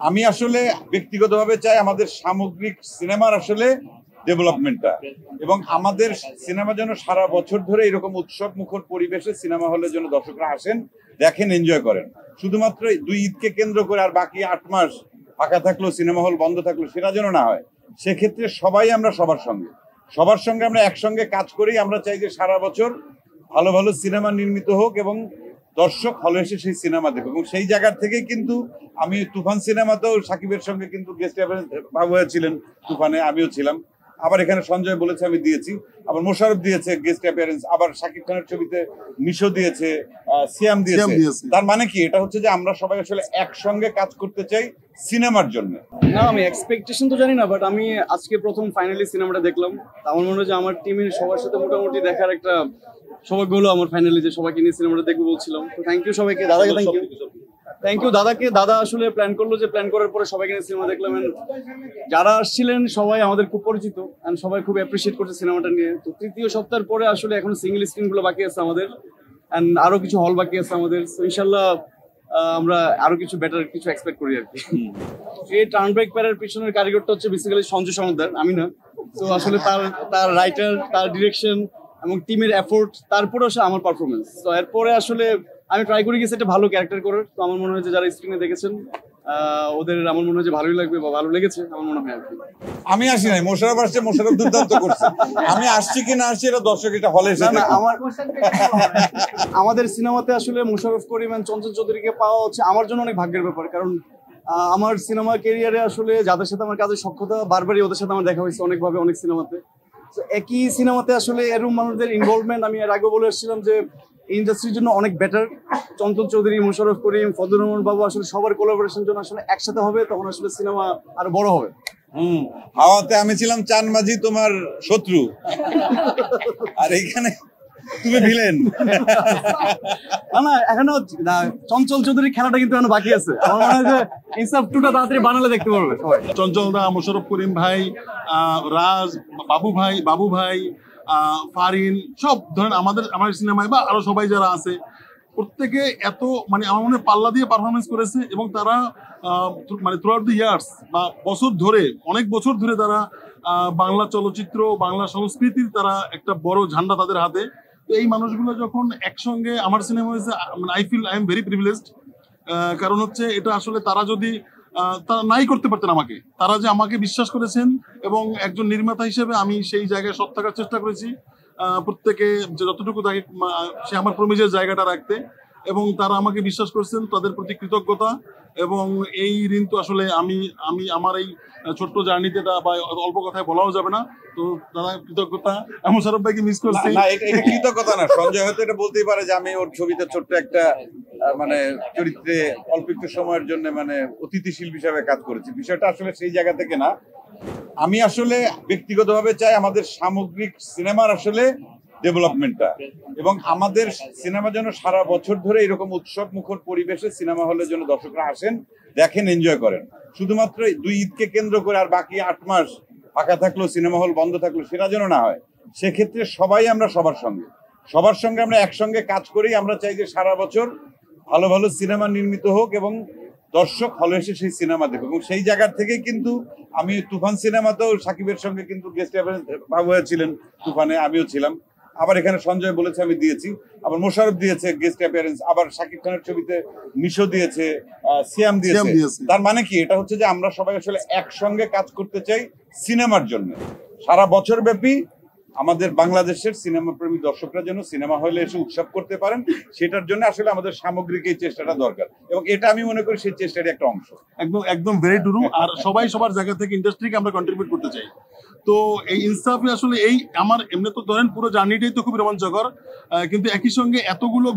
আমি আসলে ব্যক্তিগতভাবে চাই আমাদের সামগ্রিক সিনেমার আসলে ডেভেলপমেন্টটা, এবং আমাদের সিনেমা যেন সারা বছর ধরে এরকম উৎসব মুখর পরিবেশে সিনেমা হলের জন্য দর্শকরা আসেন, দেখেন, এনজয় করেন। শুধুমাত্র 2 ঈদকে কেন্দ্র করে আর বাকি 8 মাস ফাঁকা থাকলো, সিনেমা হল বন্ধ থাকলো, সেটা যেন না হয়। সেক্ষেত্রে সবাই আমরা সবার সঙ্গে আমরা একসঙ্গে কাজ করেই আমরা চাই যে সারা বছর ভালো ভালো সিনেমা নির্মিত হোক এবং দর্শক হলে এসে সেই সিনেমা দেখুক। এবং সেই জায়গার থেকেই কিন্তু আমি তুফান সিনেমাতেও সাকিবের সঙ্গে কিন্তু গেস্ট বাবু ছিলেন তুফানে, আমিও ছিলাম। আবার এখানে সঞ্জয় বলেছে, আমি দিয়েছি। আবার মোশাররফ দিয়েছে গেস্ট অ্যাপিয়ারেন্স, আবার শাকিব খানের ছবিতে নিশো দিয়েছে, সিয়াম দিয়েছে। তার মানে কি, এটা হচ্ছে যে আমরা সবাই আসলে একসঙ্গে কাজ করতে চাই সিনেমার জন্য। না, আমি এক্সপেকটেশন তো জানি না, বাট আমি আজকে প্রথম ফাইনালি সিনেমাটা দেখলাম। আমার মনে হয় যে আমার টিমের সবার সাথে মোটামুটি দেখার একটা সৌভাগ্য হলো আমার ফাইনালি, যে সবাইকে নিয়ে সিনেমাটা দেখবো বলছিলাম। তো থ্যাংক ইউ সবাইকে, দাদাকে থ্যাংক ইউ দাদাকে। দাদা আসলে প্ল্যান করলো, যে প্ল্যান করার পরে সবাইকে নিয়ে সিনেমা দেখলাম। যারা আসছিলেন সবাই আমাদের খুব পরিচিত, এন্ড সবাই খুব অ্যাপ্রিসিয়েট করছে সিনেমাটা নিয়ে। তো তৃতীয় সপ্তাহের পরে আসলে এখন সিঙ্গেল স্ক্রিন গুলো বাকি আছে আমাদের, এন্ড আরো কিছু হল বাকি আছে আমাদের। তো ইনশাল্লাহ আমরা আরো কিছু বেটার কিছু এক্সপেক্ট করি আর কি। এই টার্ন ব্রেক প্যারের পিছনের কারিগরটা হচ্ছে বেসিক্যালি সঞ্জয় সমাদ্দার, আমি না। তো আসলে তার রাইটার, তার ডিরেকশন এবং টিমের এফোর্ট, তারপরে আসলে আমার পারফরমেন্স। তো এরপরে আসলে আমি ট্রাই করে গেছি একটা ভালো ক্যারেক্টার করার। তো আমার মনে হয় যে যারা স্ক্রিনে দেখেছেন ওদের আমার মনে হয় যে ভালোই লাগবে বা ভালো লেগেছে আমার মনে হয় আর কি। আমি আসি নাই, মোশাররফ আসছে, মোশাররফ দুর্দান্ত করছে। আমি আসছি কি না আসছি এটা দর্শক এটা হলে এসে না, আমাদের সিনেমাতে আসলে মোশাররফ করিম এবং চঞ্চল চৌধুরীকে পাওয়া হচ্ছে আমার জন্য অনেক ভাগ্যের ব্যাপার। কারণ আমার সিনেমা ক্যারিয়ারে আসলে যাদের সাথে আমার কাজের সক্ষতা বারবারই ওদের সাথে আমার দেখা হয়েছে অনেকভাবে, অনেক সিনেমাতে। তো একই সিনেমাতে আসলে এরকম মানুষদের ইনভলভমেন্ট, আমি এর আগে বলে এসেছিলাম যে ইন্ডাস্ট্রির জন্য অনেক বেটার। চঞ্চল চৌধুরী, মোশাররফ করিম, ফজলুর রহমান বাবু আসলে সবার কোলাবোরেশন জন্য আসলে একসাথে হবে, তখন আসলে সিনেমা আরো বড় হবে। হাওয়াতে আমি ছিলাম চান মাঝি, তোমার শত্রু, আর এইখানে তুমি ভিলেন। না, এখনো চঞ্চল চৌধুরীর খেলাটা কিন্তু এখনো বাকি আছে। আমার মনে হয় যে ইনসাফ 2টা তাড়াতাড়ি বানালে দেখতে পারবে সবাই। চঞ্চল দা, মোশাররফ করিম ভাই, রাজ, বাবু ভাই, ফারিন, সব ধরেন আমার সিনেমায় বা আরো সবাই যারা আছে, প্রত্যেকে এত মানে আমার মনে পাল্লা দিয়ে পারফরমেন্স করেছে। এবং তারা মানে থ্রু আউট দ্য ইয়ার্স বা অনেক বছর ধরে তারা বাংলা চলচ্চিত্র, বাংলা সংস্কৃতির তারা একটা বড় ঝান্ডা তাদের হাতে। তো এই মানুষগুলো যখন একসঙ্গে আমার সিনেমা হয়েছে, আই এম ভেরি প্রিভিলেজড। কারণ হচ্ছে এটা আসলে তারা যদি তারা নাই করতে পারতেন আমাকে, তারা যে আমাকে বিশ্বাস করেছেন, এবং একজন নির্মাতা হিসেবে আমি সেই জায়গায় সৎ থাকার চেষ্টা করেছি, প্রত্যেকে যতটুকু তাকে সে আমার প্রমিজের জায়গাটা রাখতে, এবং তারা আমাকে বিশ্বাস করছেন, তাদের প্রতি কৃতজ্ঞতা। এবং এই ঋণ তো আসলে আমি আমার এই ছোট্ট জার্নিতে বা অল্প কথায় বলাও যাবে না। তো দাদা কৃতজ্ঞতা। মোশাররফ ভাইকে মিস করছি। না, এটা কৃতজ্ঞতা না, সঞ্জয় হয়তো এটা বলতেই পারে যে আমি ওর ছবিতে ছোট্ট একটা মানে চরিত্রে অল্প একটু সময়ের জন্য মানে অতিথিশীল হিসাবে কাজ করেছি। বিষয়টা আসলে সেই জায়গা থেকে না। আমি আসলে ব্যক্তিগতভাবে চাই আমাদের সামগ্রিক সিনেমার আসলে ডেভেলপমেন্টটা, এবং আমাদের সিনেমা যেন সারা বছর ধরে এরকম উৎসব মুখর পরিবেশে সিনেমা হলের জন্য দর্শকরা আসেন, দেখেন, এনজয় করেন। শুধুমাত্র 2 ঈদকে কেন্দ্র করে আর বাকি 8 মাস ফাঁকা থাকলো, সিনেমা হল বন্ধ থাকলো, সেটা যেন না হয়। সেক্ষেত্রে সবাই আমরা সবার সঙ্গে আমরা একসঙ্গে কাজ করেই আমরা চাই যে সারা বছর ভালো ভালো সিনেমা নির্মিত হোক এবং দর্শক হলে এসে সেই সিনেমা দেখুক। এবং সেই জায়গার থেকেই কিন্তু আমি তুফান সিনেমাতেও সাকিবের সঙ্গে কিন্তু গেস্ট বাবু ছিলেন তুফানে, আমিও ছিলাম। আবার এখানে সঞ্জয় বলেছে, আমি দিয়েছি। আবার মোশাররফ দিয়েছে গেস্ট অ্যাপিয়ারেন্স, আবার শাকিব খানের ছবিতে নিশো দিয়েছে, সিয়াম দিয়েছে। তার মানে কি, এটা হচ্ছে যে আমরা সবাই আসলে একসঙ্গে কাজ করতে চাই সিনেমার জন্য। সারা বছর ব্যাপী আমাদের বাংলাদেশের সিনেমা প্রেমী দর্শকরা যেন সিনেমা হলে এসে উৎসব করতে পারেন, সেটার জন্য আসলে আমাদের সামগ্রিক এই চেষ্টাটা দরকার। এবং এটা আমি মনে করি সেই চেষ্টারই একটা অংশ। একদম ভেরি ট্রু। আর সবাই সবার জায়গা থেকে ইন্ডাস্ট্রিকে আমরা কন্ট্রিবিউট করতে চাই। তো এই ইনসাফে আসলে এই আমার এমনি তো ধরেন পুরো জার্নিটাই তো খুব রোমাঞ্চকর, কিন্তু একই সঙ্গে এতগুলো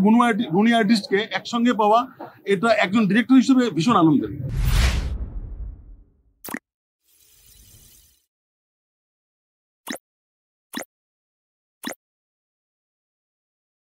গুণী আর্টিস্টকে একসঙ্গে পাওয়া, এটা একজন ডিরেক্টর হিসেবে ভীষণ আনন্দের।